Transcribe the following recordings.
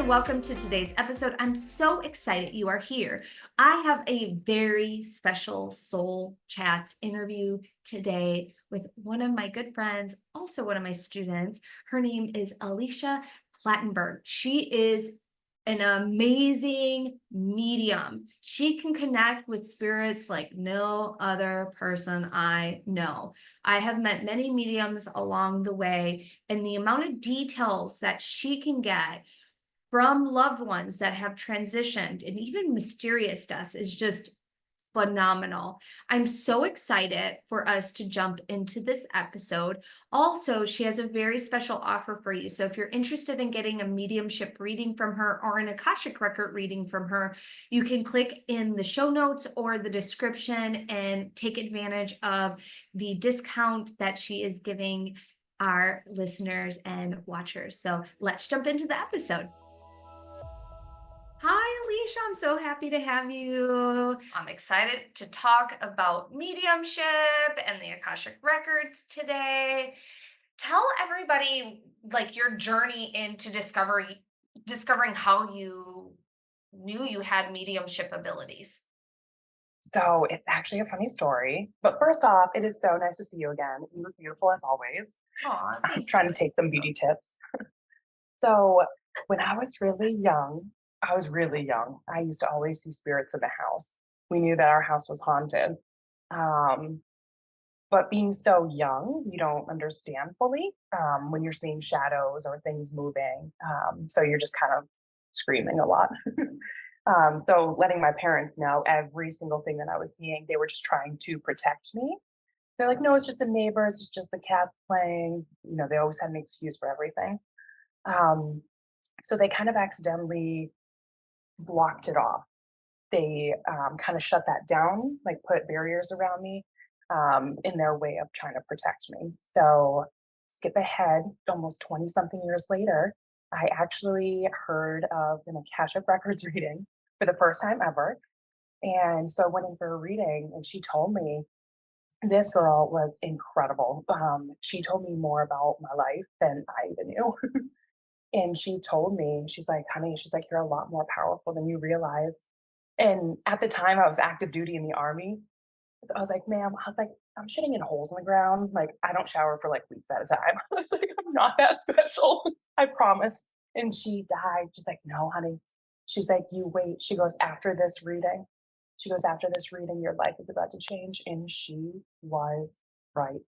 welcome to today's episode. I'm so excited you are here. I have a very special Soul Chats interview today with one of my good friends, also one of my students. Her name is Alisha Plattenburg. She is an amazing medium. She can connect with spirits like no other person I know. I have met many mediums along the way, and the amount of details that she can get from loved ones that have transitioned and even mysterious deaths is just phenomenal. I'm so excited for us to jump into this episode. Also, she has a very special offer for you. So if you're interested in getting a mediumship reading from her or an Akashic record reading from her, you can click in the show notes or the description and take advantage of the discount that she is giving our listeners and watchers. So let's jump into the episode. Hi, Alicia. I'm so happy to have you. I'm excited to talk about mediumship and the Akashic Records today. Tell everybody like your journey into discovering how you knew you had mediumship abilities. So it's actually a funny story. But first off, it is so nice to see you again. You look beautiful as always. Oh, I'm thank trying you. to take some beauty tips. So when I was really young, I used to always see spirits in the house. We knew that our house was haunted. Um, but being so young, you don't understand fully when you're seeing shadows or things moving. So you're just kind of screaming a lot. So letting my parents know every single thing that I was seeing, they were just trying to protect me. They're like, no, it's just a neighbor, it's just the cats playing. They always had an excuse for everything. Um, so they kind of accidentally blocked it off. They kind of shut that down, like put barriers around me in their way of trying to protect me. So skip ahead almost 20 something years later, I actually heard of an Akashic Records reading for the first time ever. And so I went in for a reading and she told me this girl was incredible. She told me more about my life than I even knew. And she told me, she's like, honey, she's like, you're a lot more powerful than you realize. And at the time, I was active duty in the army. So I was like, ma'am, I was like, I'm shitting in holes in the ground. Like, I don't shower for like weeks at a time. I was like, I'm not that special. I promise. And she died. She's like, no, honey. She's like, you wait. She goes, after this reading, your life is about to change. And she was right.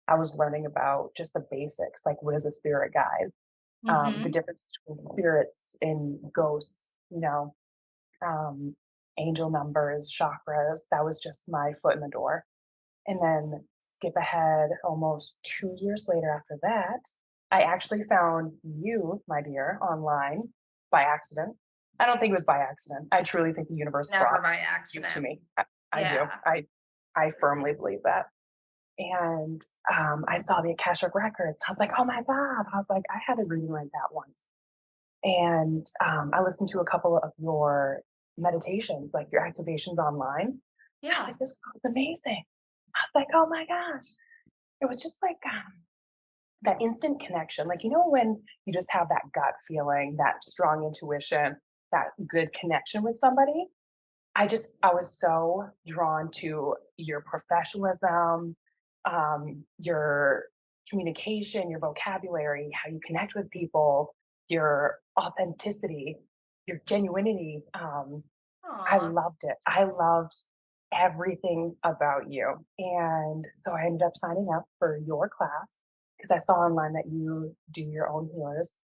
I was learning about just the basics, like what is a spirit guide, the Mm-hmm. difference between spirits and ghosts, um, angel numbers, chakras. That was just my foot in the door. And then skip ahead almost 2 years later after that, I actually found you, my dear, online by accident. I don't think it was by accident. I truly think the universe Never brought by you to accident. me. I do. Yeah. I firmly believe that. And I saw the Akashic Records. I was like, oh my God. I was like, I had a reading like that once. And I listened to a couple of your meditations, like your activations online. I was Yeah. like, this is amazing. I was like, oh my gosh. It was just like that instant connection. Like, when you just have that gut feeling, that strong intuition, that good connection with somebody. I was so drawn to your professionalism, your communication, your vocabulary, how you connect with people, your authenticity, your genuinity. I Aw. loved it. I loved everything about you. And so I ended up signing up for your class because I saw online that you do your own healers,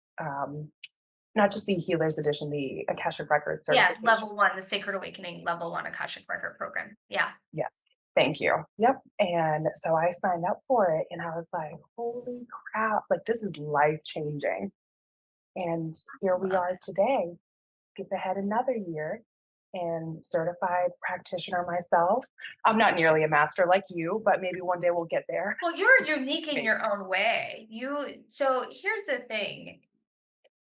not just the healers edition, the Akashic Record Yeah, certification. level 1, the Sacred Awakening level 1 Akashic Record program. Yeah. Yes. Thank you. Yep. And so I signed up for it and I was like, holy crap, like this is life changing. And here we Love are it. today, skip ahead another year and certified practitioner myself. I'm not nearly a master like you, but maybe one day we'll get there. Well, you're unique in Maybe. your own way. So here's the thing.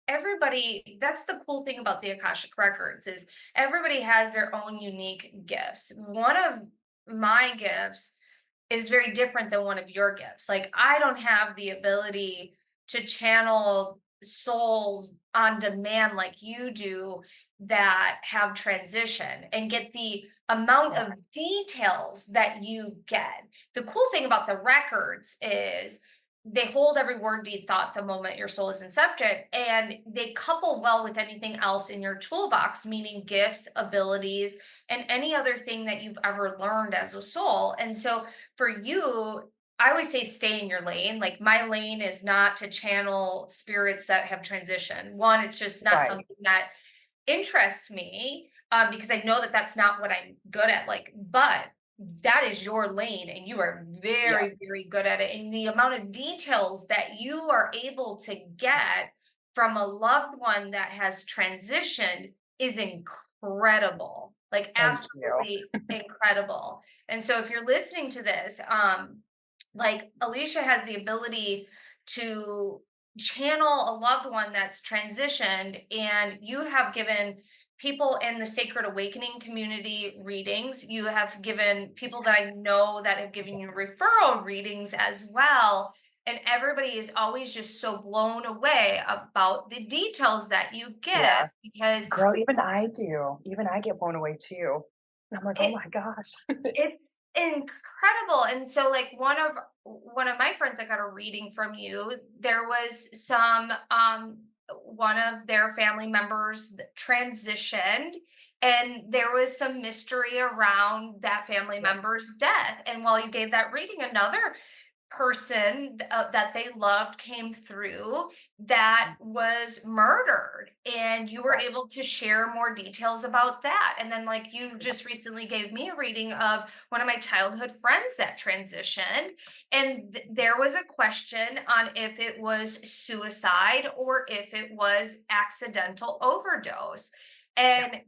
Everybody, that's the cool thing about the Akashic Records is everybody has their own unique gifts. One of my gifts is very different than one of your gifts. Like I don't have the ability to channel souls on demand like you do that have transition and get the amount Yeah. of details that you get. The cool thing about the records is they hold every word, deed, thought the moment your soul is incepted, and they couple well with anything else in your toolbox, meaning gifts, abilities, and any other thing that you've ever learned as a soul. And so for you, I always say stay in your lane. Like my lane is not to channel spirits that have transitioned. One, it's just not Right. something that interests me, because I know that that's not what I'm good at. Like, but that is your lane, and you are Yeah. very, very good at it. And the amount of details that you are able to get from a loved one that has transitioned is incredible. Like, Thank you. absolutely incredible. And so, if you're listening to this, like Alicia has the ability to channel a loved one that's transitioned, and you have given people in the sacred awakening community readings. You have given people that I know that have given you referral readings as well, and everybody is always just so blown away about the details that you Yeah. get because Girl, even I do. Even I get blown away too. And I'm like, oh it my gosh. it's incredible. And so like one of my friends that got a reading from you, there was some one of their family members that transitioned, and there was some mystery around that family Yep. member's death. And while you gave that reading, another person that they loved came through that was murdered, and you were Correct. able to share more details about that. And then like you Yep. just recently gave me a reading of one of my childhood friends that transitioned, and there was a question on if it was suicide or if it was accidental overdose. Yeah. And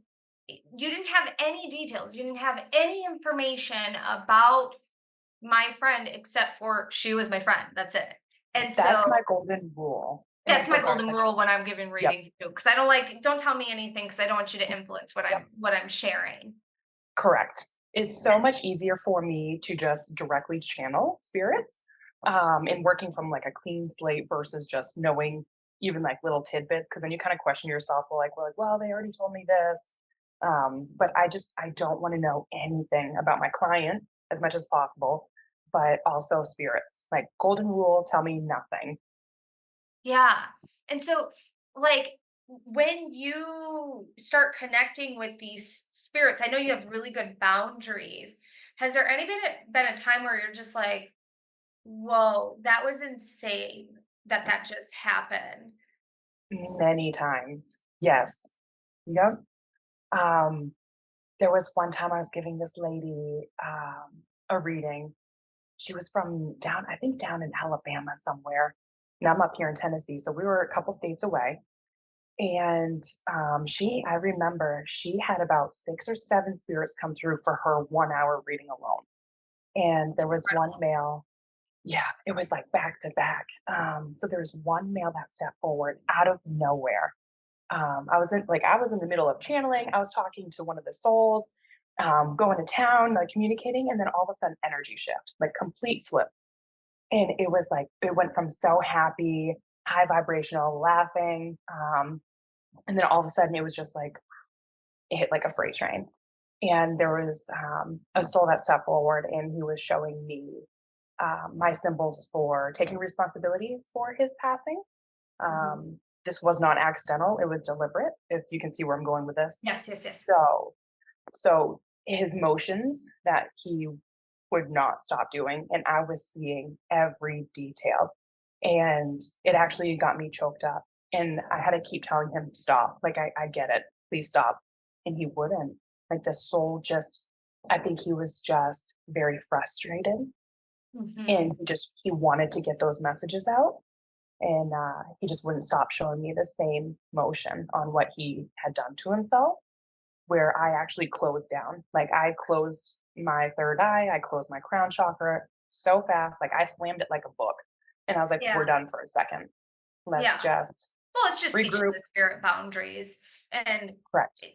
you didn't have any details, you didn't have any information about my friend, except for she was my friend, that's it. And That's so my golden rule. And I'm that's so my sorry to golden cut you rule off. when I'm giving Yep. readings too, because I don't like don't tell me anything because I don't want you to influence what Yep. I'm sharing. Correct. It's so And much easier for me to just directly channel spirits, and working from like a clean slate versus just knowing even like little tidbits. Cause then you kind of question yourself, well, they already told me this. But I don't want to know anything about my client as much as possible, but also spirits. Like golden rule, tell me nothing. yeah. And so like when you start connecting with these spirits, I know you have really good boundaries. Has there been a time where you're just like, whoa, that was insane that that just happened? Many times. Yes. Yep. Um, there was one time I was giving this lady a reading. She was from down, I think down in Alabama somewhere. And I'm up here in Tennessee. So we were a couple states away. And I remember she had about 6 or 7 spirits come through for her 1 hour reading alone. And there was one Incredible. male, yeah, it was like back to back. So there was one male that stepped forward out of nowhere. I was in the middle of channeling. I was talking to one of the souls, going to town, like communicating, and then all of a sudden energy shift, like complete flip. And it was like it went from so happy, high vibrational, laughing, and then all of a sudden it was just like it hit like a freight train. And there was a soul that stepped forward, and he was showing me my symbols for taking responsibility for his passing. Mhm. This was not accidental; it was deliberate. If you can see where I'm going with this, Yes, yes, yes. so his motions that he would not stop doing, and I was seeing every detail, and it actually got me choked up. And I had to keep telling him, "Stop! Like I get it. Please stop." And he wouldn't. Like the soul just, I think he was just very frustrated, and Mhm. he wanted to get those messages out, and he just wouldn't stop showing me the same motion on what he had done to himself, where I actually closed down. Like I closed my third eye, I closed my crown chakra so fast, like I slammed it like a book. And I was like, we're Yeah, done for a second. Let's yeah. just Well, it's just teaching regroup. the spirit boundaries. And Correct.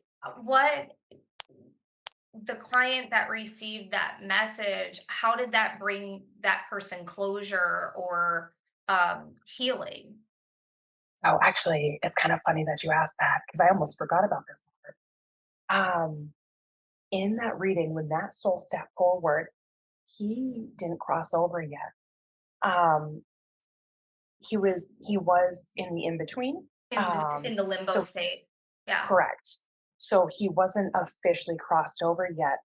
what the client that received that message, how did that bring that person closure or healing? Oh, actually, it's kind of funny that you asked that because I almost forgot about this part. In that reading, when that soul stepped forward, he didn't cross over yet. Um, he was in the in between. In the limbo So state. Yeah. correct. So he wasn't officially crossed over yet.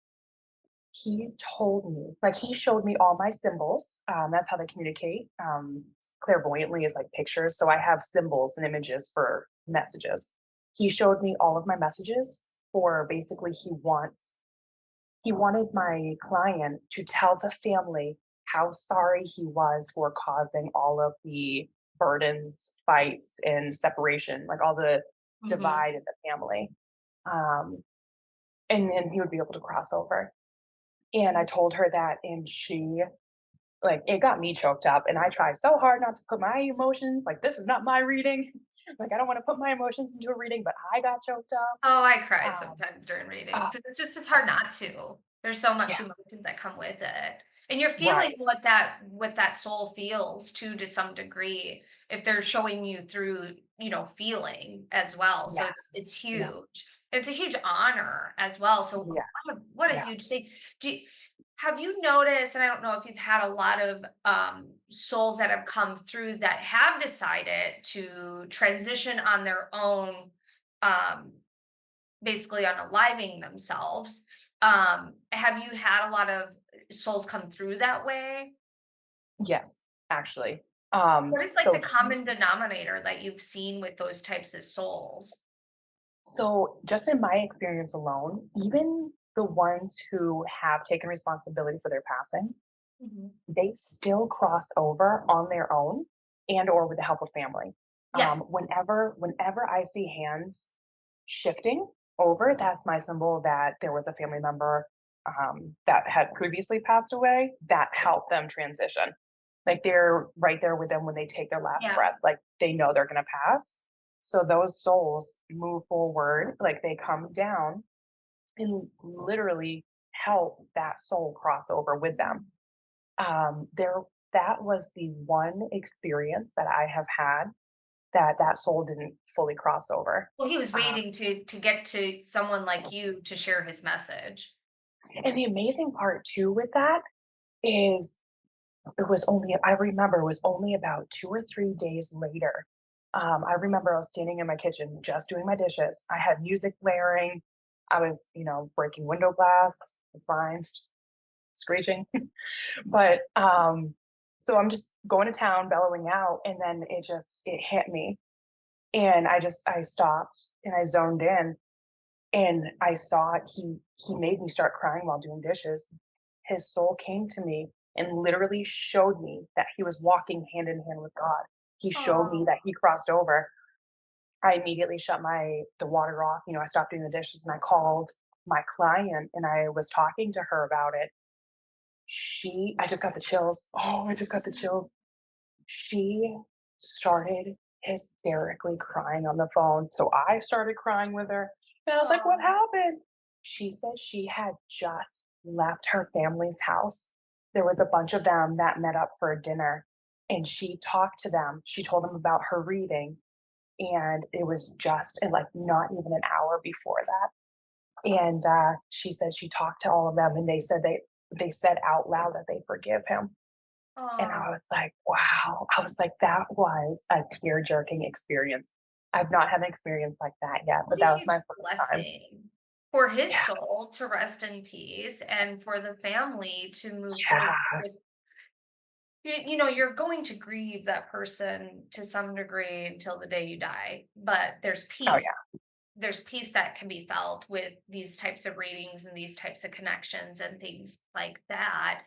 He told me, like he showed me all my symbols. That's how they communicate. Clairvoyantly is like pictures. So I have symbols and images for messages. He showed me all of my messages for basically he wanted my client to tell the family how sorry he was for causing all of the burdens, fights, and separation, like all the Mhm. divide in the family. Um, and then he would be able to cross over. And I told her that, and she, like, it got me choked up. And I tried so hard not to put my emotions, like, this is not my reading. Like, I don't want to put my emotions into a reading, but I got choked up. Oh, I cry Um, sometimes during readings uh, because it's hard not to. There's so yeah, much emotions that come with it. And you're feeling right. what that soul feels too to some degree if they're showing you through, feeling as well. So Yeah, it's yeah, huge. It's a huge honor as well. So yes, what a yeah, huge thing. Have you noticed, and I don't know if you've had a lot of souls that have come through that have decided to transition on their own, um, basically unaliving themselves. Have you had a lot of souls come through that way? yes, actually. What is like So the common denominator that you've seen with those types of souls? so just in my experience alone, even the ones who have taken responsibility for their passing, Mhm. they still cross over on their own and or with the help of family. Yeah. Whenever I see hands shifting over, that's my symbol that there was a family member that had previously passed away that helped them transition. Like they're right there with them when they take their last Yeah. breath. Like they know they're going to pass. So those souls move forward, like they come down and literally help that soul cross over with them. There that was the one experience that I have had that that soul didn't fully cross over. Well, he was Um, waiting to get to someone like you to share his message. and the amazing part too with that is it was only I remember it was only about 2 or 3 days later. I remember I was standing in my kitchen just doing my dishes. I had music blaring. I was, breaking window glass. It's fine, just screeching. But so I'm just going to town, bellowing out, and then it hit me. And I stopped and I zoned in and I saw he made me start crying while doing dishes. His soul came to me and literally showed me that he was walking hand in hand with God. He showed me Oh. that he crossed over. I immediately shut my the water off. I stopped doing the dishes and I called my client and I was talking to her about it. I just got the chills. Oh, I just got the chills. She started hysterically crying on the phone. So I started crying with her. And I was like, what Oh. happened? She said she had just left her family's house. There was a bunch of them that met up for dinner. And she talked to them. She told them about her reading. And it was just in like not even an hour before that. And she said she talked to all of them and they said out loud that they forgive him. And I Oh. was like, wow. I was like, that was a tear jerking experience. I've not had an experience like that yet, What but a that was huge my first time. blessing for his Yeah. soul to rest in peace and for the family to move forward Yeah. with you're going to grieve that person to some degree until the day you die, but there's Oh, peace. yeah. There's peace that can be felt with these types of readings and these types of connections and things like that.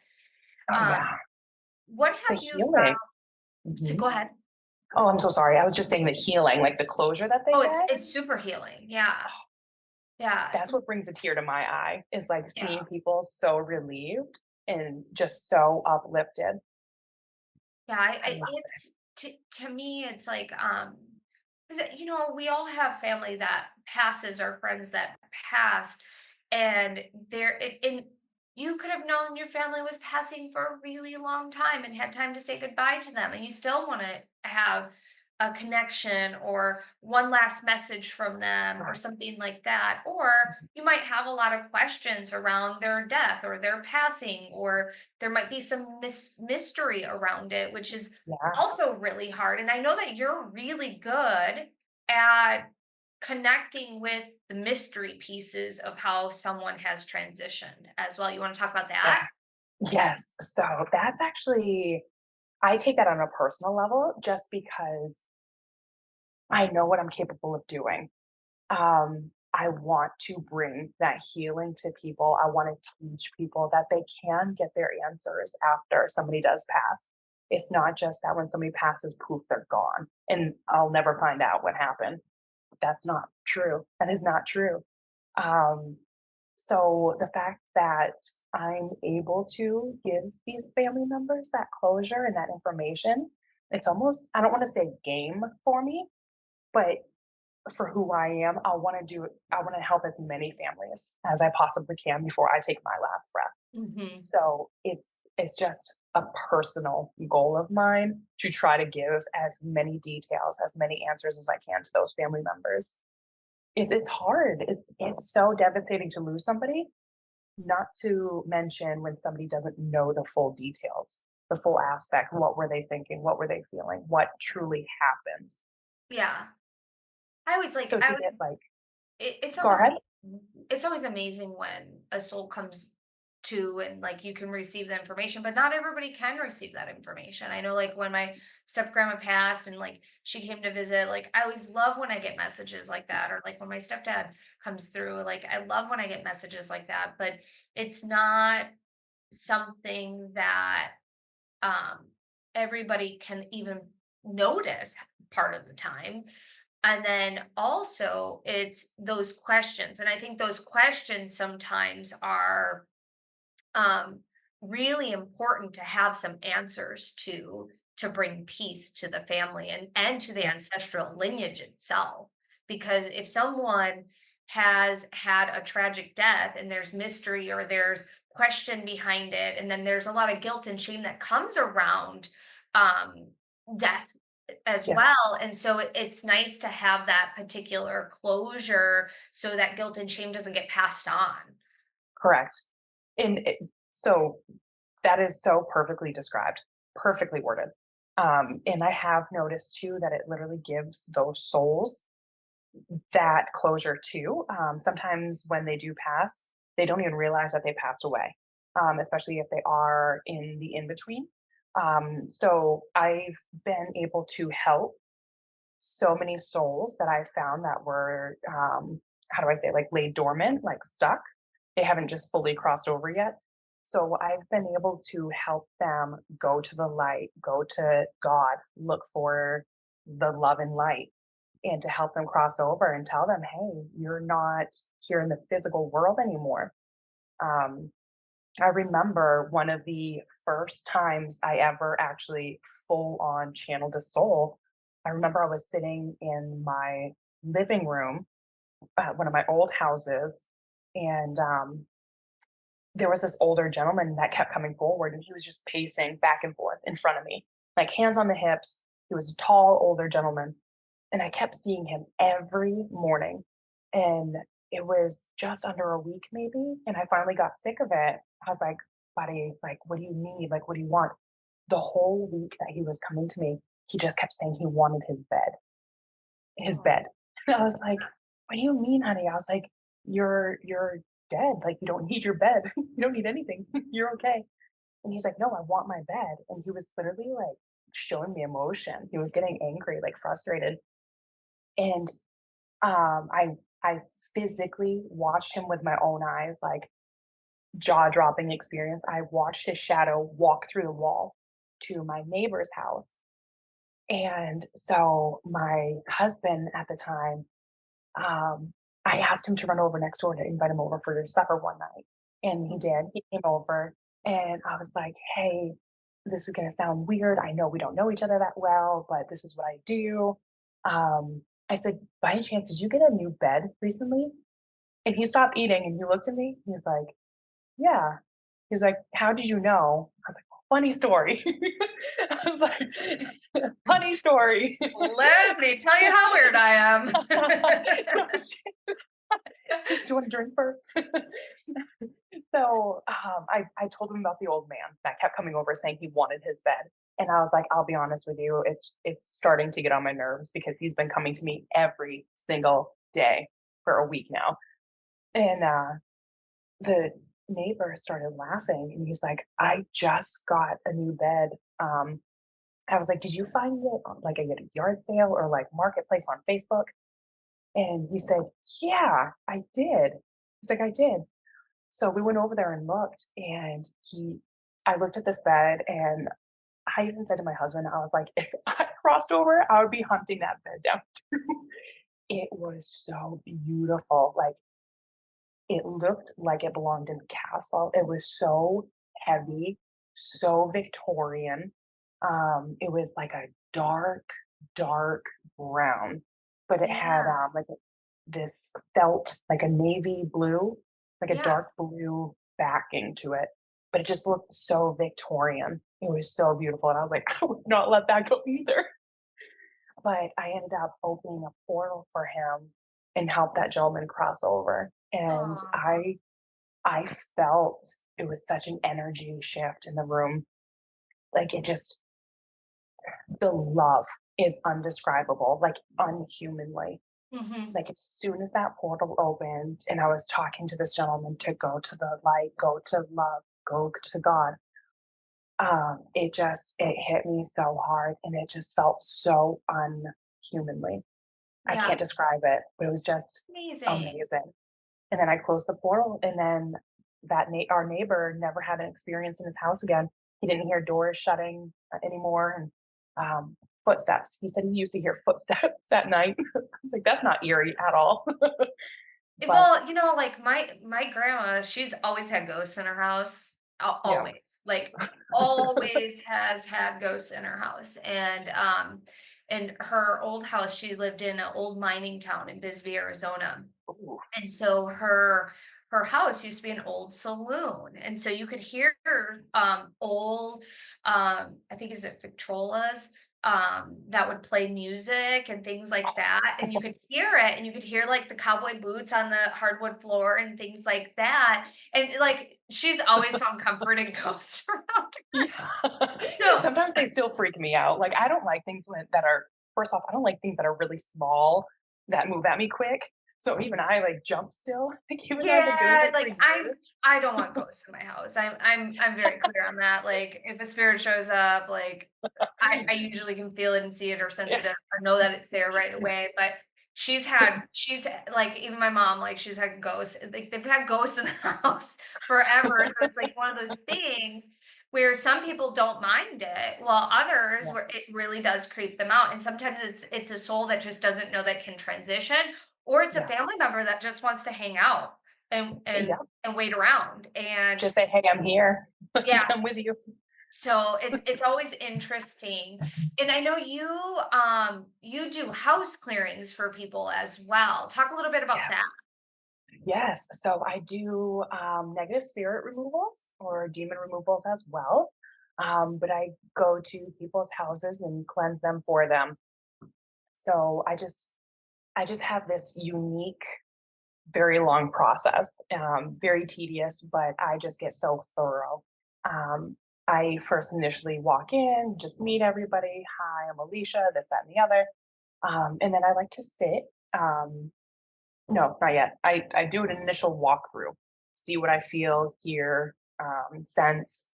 Oh, Um, yeah. what The have you found? healing. So Mhm. go ahead. Oh, I'm so sorry. I was just saying the healing, like the closure that they Oh, it's get. it's super healing. Yeah. Yeah. That's what brings a tear to my eye is like Yeah. seeing people so relieved and just so uplifted. Yeah, I love it's to me, it's like, 'cause, we all have family that passes or friends that passed, and you could have known your family was passing for a really long time and had time to say goodbye to them, and you still want to have a connection or one last message from them or Right. something like that. Or you might have a lot of questions around their death or their passing, or there might be some mystery around it, which is Yeah. also really hard. And I know that you're really good at connecting with the mystery pieces of how someone has transitioned as well. You want to talk about Yeah. that? Yes. So that's actually, I take that on a personal level just because I know what I'm capable of doing. I want to bring that healing to people. I want to teach people that they can get their answers after somebody does pass. It's not just that when somebody passes, poof, they're gone and I'll never find out what happened. That's not true. That is not true. Um, so the fact that I'm able to give these family members that closure and that information, it's almost, I don't want to say game for me, but for who I am, I want to help as many families as I possibly can before I take my last breath. Hmm. So it's just a personal goal of mine to try to give as many details, as many answers as I can to those family members. It's hard. It's so devastating to lose somebody, not to mention when somebody doesn't know the full details, the full aspect. What were they thinking? What were they feeling? What truly happened? Yeah. I always like, So I to would, get like, it's go always ahead. it's always amazing when a soul comes to and like you can receive the information, but not everybody can receive that information. I know like when my step grandma passed and like she came to visit, like I always love when I get messages like that, or like when my stepdad comes through, like I love when I get messages like that, but it's not something that um everybody can even notice part of the time. And then also it's those questions. And I think those questions sometimes are um, really important to have some answers to bring peace to the family and to the Yeah, ancestral lineage itself. Because if someone has had a tragic death and there's mystery or there's question behind it, and then there's a lot of guilt and shame that comes around um, death as yeah, well. And so it's nice to have that particular closure so that guilt and shame doesn't get passed on. correct. And so that is so perfectly described, perfectly worded. And I have noticed too that it literally gives those souls that closure too. Sometimes when they do pass, they don't even realize that they passed away, especially if they are in the in between. So I've been able to help so many souls that I found that were, how do I say, like laid dormant, like stuck. They haven't just fully crossed over yet. So I've been able to help them go to the light, go to God, look for the love and light, and to help them cross over and tell them, hey, you're not here in the physical world anymore. Um, I remember one of the first times I ever actually full on channeled a soul. I remember I was sitting in my living room at one of my old houses, and there was this older gentleman that kept coming forward, and he was just pacing back and forth in front of me, like hands on the hips. He was a tall, older gentleman, and I kept seeing him every morning. And it was just under a week, maybe. And I finally got sick of it. I was like, buddy, like, what do you need? Like, what do you want? The whole week that he was coming to me, he just kept saying he wanted his Oh, bed. And I was like, what do you mean, honey? I was like, you're dead. Like, you don't need your bed. You don't need anything. You're okay. And he's like, no, I want my bed. And he was literally like showing me emotion. He was getting angry, like frustrated. And I physically watched him with my own eyes, like jaw-dropping experience. I watched his shadow walk through the wall to my neighbor's house. And so my husband at the time, I asked him to run over next door to invite him over for supper one night. And he did. He came over and I was like, hey, this is going to sound weird. I know we don't know each other that well, but this is what I do. I said, by any chance, did you get a new bed recently? And he stopped eating and he looked at me. He was like, yeah. He's like, how did you know? I was like, funny story. I was like, funny story. Let me tell you how weird I am. No, do you want a drink first? So I told him about the old man that kept coming over saying he wanted his bed. And I was like, I'll be honest with you, it's starting to get on my nerves because he's been coming to me every single day for a week now. And the neighbor started laughing and he's like, I just got a new bed. Um, I was like, did you find it like at a yard sale or like marketplace on Facebook? And he said, yeah, I did. He's like, I did. So we went over there and looked, and I looked at this bed, and I even said to my husband, I was like, if I crossed over, I would be hunting that bed down too. It was so beautiful. Like it looked like it belonged in a castle. It was so heavy, so Victorian. It was like a dark, dark brown, but it had Yeah, this felt like a navy blue, like a yeah, dark blue backing to it. But it just looked so Victorian. It was so beautiful. And I was like, I would not let that go either. But I ended up opening a portal for him and helped that gentleman cross over. And aw, I felt it was such an energy shift in the room. Like it just the love is undescribable, like unhumanly. mhm, Like as soon as that portal opened and I was talking to this gentleman to go to the light, go to love, go to God, it hit me so hard and it just felt so unhumanly. I yeah, can't describe it, but it was just amazing. amazing. And then I closed the portal, and then our neighbor never had an experience in his house again. He didn't hear doors shutting anymore, and footsteps. He said he used to hear footsteps at night. I was like, that's not eerie at all. But Well, like my grandma, she's always had ghosts in her house. yeah, Always. Like always has had ghosts in her house. And her old house, she lived in an old mining town in Bisbee, Arizona. ooh, And so her house used to be an old saloon. And so you could hear old I think is it Victrolas that would play music and things like that. And you could hear it and you could hear like the cowboy boots on the hardwood floor and things like that. And like she's always found comfort in ghosts around her. yeah. So Sometimes they still freak me out. Like I don't like things that are. First off, I don't like things that are really small that move at me quick. So even I like jump still. Like even though I've been doing yeah, this for like years. I don't want ghosts in my house. I'm very clear on that. Like if a spirit shows up, like I usually can feel it and see it or sense Yeah. it or know that it's there right away. But like even my mom, like she's had ghosts, like they've had ghosts in the house forever. So it's like one of those things where some people don't mind it, while others Yeah. where it really does creep them out. And sometimes it's a soul that just doesn't know that can transition, or it's a Yeah. family member that just wants to hang out and Yeah. and and wait around. And Just say, "Hey, I'm here. yeah, I'm with you." so it's always interesting. And I know you do house clearings for people as well. Talk a little bit about Yeah. that. Yes. So I do negative spirit removals or demon removals as well. But I go to people's houses and cleanse them for them. So I just have this unique, very long process, very tedious, but I just get so thorough. Um, I first initially walk in, just meet everybody. Hi, I'm Alicia, this, that, and the other. And then I like to sit. Um, no, not yet. I do an initial walkthrough, see what I feel, hear, sense.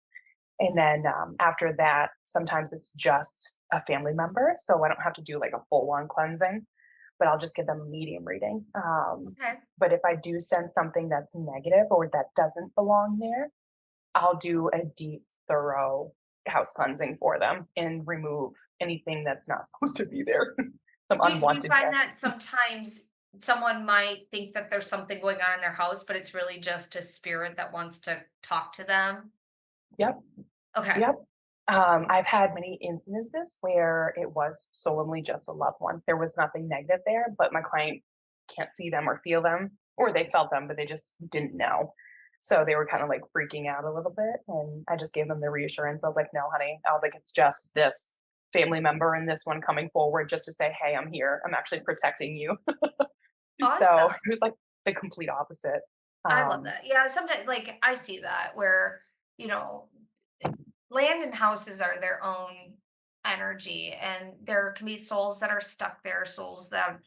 And then after that, sometimes it's just a family member. So I don't have to do like a full on cleansing, but I'll just give them a medium reading. Okay. But if I do sense something that's negative or that doesn't belong there, I'll do a deep, thorough house cleansing for them and remove anything that's not supposed to be there, some Do you unwanted find guests. that sometimes someone might think that there's something going on in their house, but it's really just a spirit that wants to talk to them? Yep. Okay. Yep. I've had many incidences where it was solemnly just a loved one. There was nothing negative there, but my client can't see them or feel them, or they felt them, but they just didn't know. So they were kind of like freaking out a little bit. And I just gave them the reassurance. I was like, no, honey. I was like, it's just this family member and this one coming forward just to say, hey, I'm here. I'm actually protecting you. So Awesome. it was like the complete opposite. I love Um, that. Yeah, sometimes like I see that where, you know, land and houses are their own energy, and there can be souls that are stuck there, souls that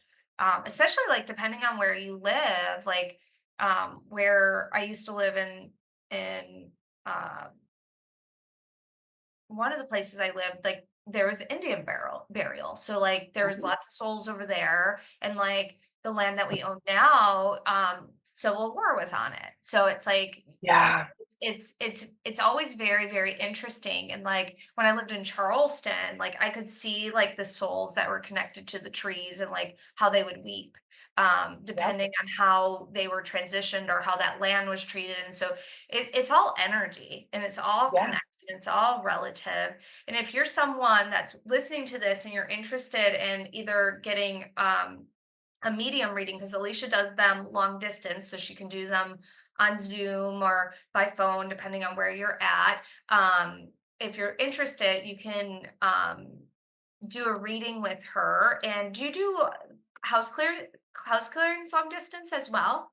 especially like depending on where you live, like where I used to live in uh one of the places I lived, like, there was Indian burial. So, like, there was ooh, lots of souls over there, and, like, the land that we own now, Civil War was on it. So it's like, yeah, it's always very, very interesting, and, like, when I lived in Charleston, like, I could see, like, the souls that were connected to the trees and, like, how they would weep, yep, depending on how they were transitioned or how that land was treated, and so it's all energy, and it's all yeah, connected. It's all relative. And if you're someone that's listening to this and you're interested in either getting a medium reading, because Alicia does them long distance, so she can do them on Zoom or by phone, depending on where you're at. If you're interested, you can do a reading with her. And do you do house clear house clearings long distance as well?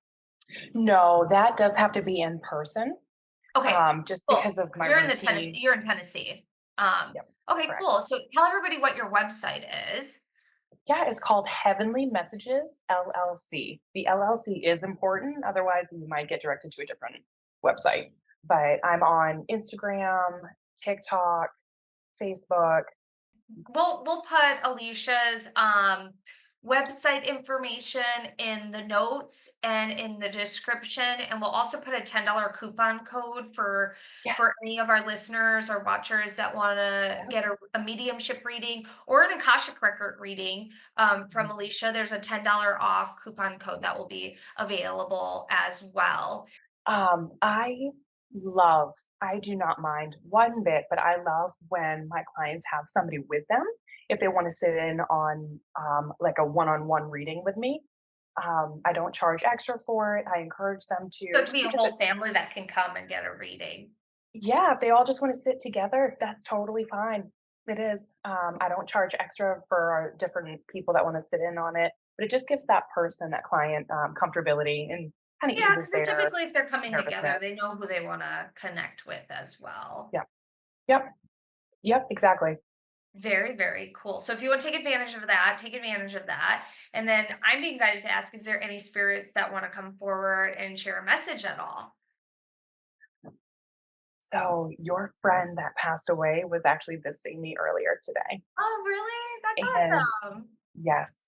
no, that does have to be in person, Okay, just cool. because of my You're in the Tennessee routine. you're in Tennessee. Um, Yep, okay, correct. cool. So tell everybody what your website is. Yeah, it's called Heavenly Messages LLC. The LLC is important, otherwise you might get directed to a different website. But I'm on Instagram, TikTok, Facebook. We'll put Alicia's website information in the notes and in the description, and we'll also put a $10 coupon code for Yes. any of our listeners or watchers that want to Yeah. get a mediumship reading or an Akashic record reading from Mhm. Alicia. There's a $10 off coupon code that will be available as well. I love, I do not mind one bit, but I love when my clients have somebody with them if they want to sit in on like a one-on-one reading with me. I don't charge extra for it. I encourage them So to it could just be a because it, whole family that can come and get a reading. yeah, if they all just want to sit together, that's totally fine. It is. I don't charge extra for different people that want to sit in on it, but it just gives that person, that client, comfortability and kind of Yeah, eases because their typically if they're coming together, they nervousness. know who they wanna connect with as well. Yep. Yep. Yep. Exactly. Very, very cool. So if you wanna take advantage of that, take advantage of that. And then I'm being guided to ask, is there any spirits that wanna come forward and share a message at all? So your friend that passed away was actually visiting me earlier today. Oh, really? That's And awesome. yes,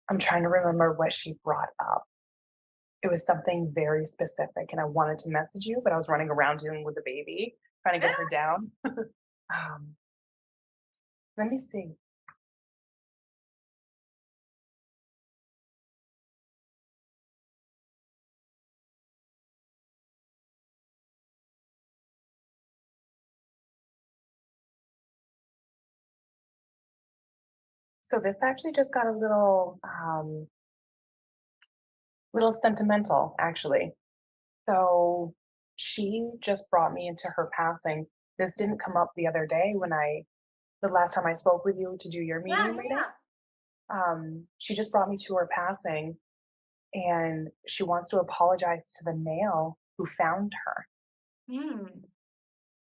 I'm trying to remember what she brought up. It was something very specific, and I wanted to message you, but I was running around dealing with the baby, trying to Yeah. get her down. Um, let me see. So this actually just got a little sentimental, actually. So she just brought me into her passing. This didn't come up the other day when the last time I spoke with you to do your Yeah, medium yeah, reading. yeah. She just brought me to her passing, and she wants to apologize to the male who found her. Hmm.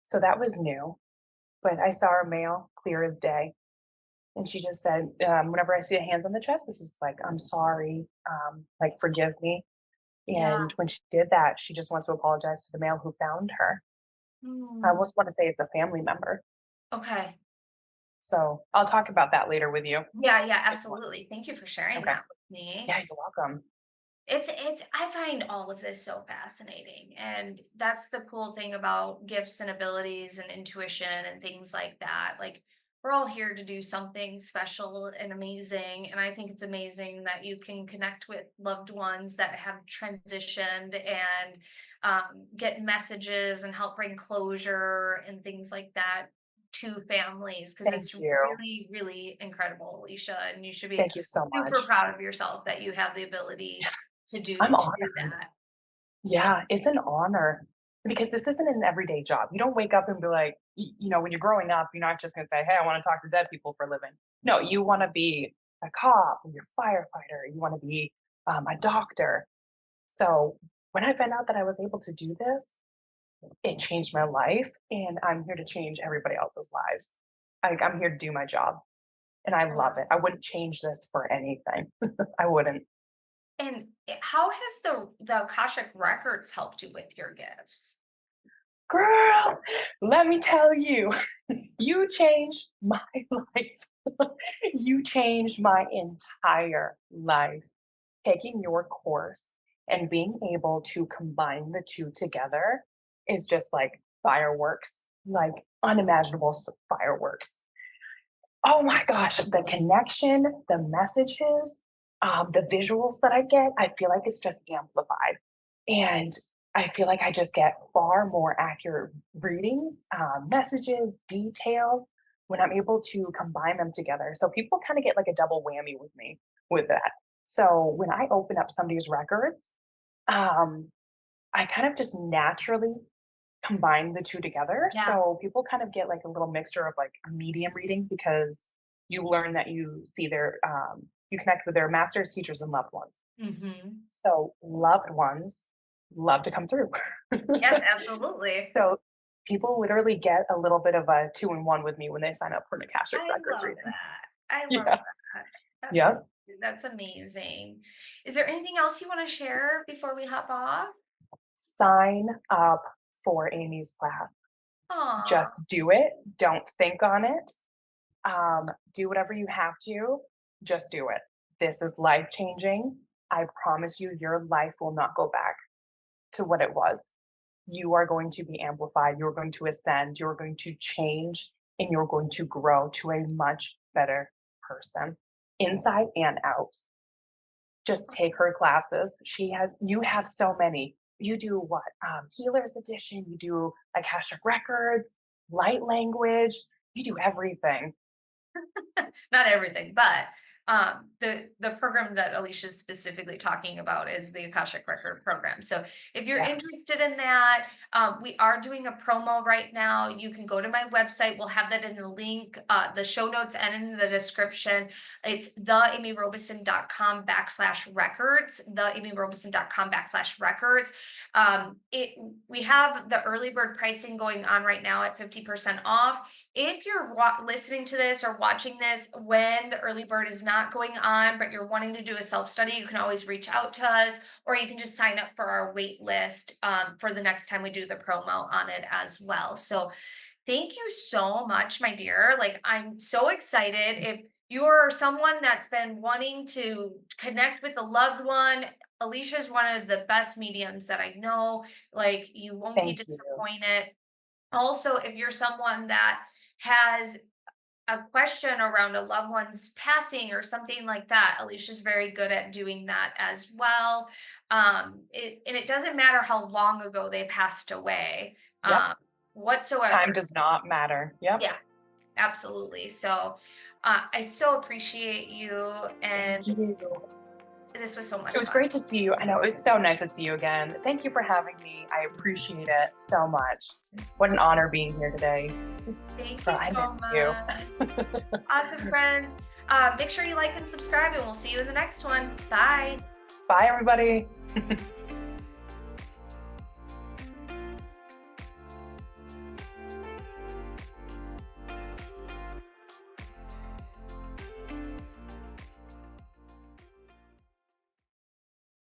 So that was new, but I saw her male clear as day. And she just said, whenever I see a hands on the chest, this is like, I'm sorry, like, forgive me. Yeah. And when she did that, she just wants to apologize to the male who found her. I Hmm. almost want to say it's a family member. Okay. So I'll talk about that later with you. Yeah, yeah, If you want. absolutely. Thank you for sharing Okay. that with me. Yeah, you're welcome. It's I find all of this so fascinating, and that's the cool thing about gifts and abilities and intuition and things like that. Like, we're all here to do something special and amazing, and I think it's amazing that you can connect with loved ones that have transitioned and get messages and help bring closure and things like that to families, because Thank it's you. really, really incredible, Alicia, and you should be Thank you so super much. proud of yourself that you have the ability I'm to do honored. that. Yeah, it's an honor because this isn't an everyday job. You don't wake up and be like, when you're growing up, you're not just going to say, "Hey, I want to talk to dead people for a living." No, you want to be a cop, you're a firefighter, you want to be a doctor. So when I found out that I was able to do this, it changed my life, and I'm here to change everybody else's lives. I'm here to do my job, and I I love love it. I wouldn't change this for anything. I wouldn't. And how has the Akashic Records helped you with your gifts? Girl, let me tell you, you changed my life. You changed my entire life. Taking your course and being able to combine the two together is just like fireworks, like unimaginable fireworks. Oh my gosh, the connection, the messages, the visuals that I get, I feel like it's just amplified. And I feel like I just get far more accurate readings, messages, details when I'm able to combine them together. So people kind of get like a double whammy with me with that. So when I open up somebody's records, um, I kind of just naturally combine the two together. Yeah. So people kind of get like a little mixture of like a medium reading because you learn that you connect with their masters, teachers, and loved ones. Mhm. So loved ones love to come through. Yes, absolutely. So people literally get a little bit of a two-in-one with me when they sign up for an Akashic I Records love reading. that. I love Yeah. that. That's Yep. that's amazing. Is there anything else you wanna share before we hop off? Sign up for Amy's class. Aw. Just do it. Don't think on it. Do whatever you have to. Just do it. This is life changing. I promise you, your life will not go back to what it was. You are going to be amplified. You're going to ascend. You're going to change and you're going to grow to a much better person inside and out. Just take her classes. You have so many. You do what? Healers edition, you do Akashic Records, light language, you do everything. Not everything, but the program that Alicia's specifically talking about is the Akashic Record program. So if you're Yeah. interested in that, we are doing a promo right now. You can go to my website. We'll have that in the link, the show notes, and in the description. It's theamyrobeson.com/records. Theamyrobeson.com/records. It we have the early bird pricing going on right now at 50% off. If you're listening to this or watching this when the early bird is not going on, but you're wanting to do a self study, you can always reach out to us, or you can just sign up for our wait list for the next time we do the promo on it as well. So, thank you so much, my dear. Like, I'm so excited. If you're someone that's been wanting to connect with a loved one, Alicia's one of the best mediums that I know. Like, you won't be Thank you. disappointed. Also, if you're someone that has a question around a loved one's passing or something like that, Alicia's very good at doing that as well. And it doesn't matter how long ago they passed away, Yep. um, Time whatsoever. does not matter. Yep. Yeah, absolutely. So I so appreciate you, Thank and you. this was so It much was fun. great to see you. I know it's so nice to see you again. Thank you for having me. I appreciate it so much. What an honor being here today. Thank you Girl, I so miss you. much. Awesome, friends. Make sure you like and subscribe, and we'll see you in the next one. Bye. Bye, everybody.